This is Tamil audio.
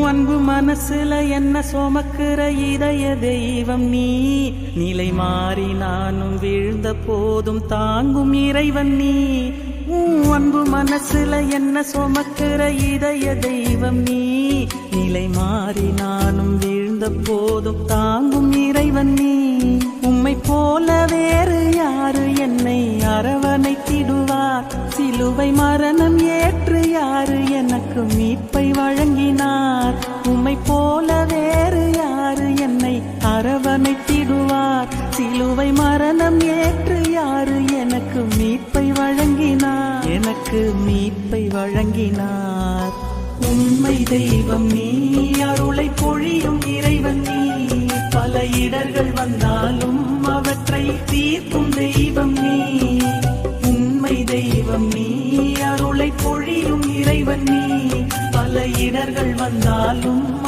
அன்பு மனசுல என்ன சுமக்கிற இதய தெய்வம் நீ. நிலை மாறி நானும் வீழ்ந்த போதும் தாங்கும் இறைவன் நீ. அன்பு மனசுல என்ன சுமக்கிற இதய தெய்வம் நீ. நிலை மாறி நானும் வீழ்ந்த போதும் தாங்கும் இறைவன் நீ. உம்மை போல வேறு யாரு என்னை அரவணைத்திடுவார். சிலுவை மரணம் ஏற்று யாரு எனக்கு மீட்பை வழங்கினார். உம்மை போல வேறு யாரு என்னை அரவணைத்திடுவார். சிலுவை மரணம் ஏற்று யாரு எனக்கு மீட்பை வழங்கினார். எனக்கு மீட்பை வழங்கினார். உண்மை தெய்வம் நீ, அருளை பொழியும் இறைவன் நீ. பல இடர்கள் வந்தாலும் அவற்றை தீர்க்கும் தெய்வம் நீ. உண்மை தெய்வம் நீ, அருளை பொழியும் இறைவன் நீ. பல இடர்கள் வந்தாலும்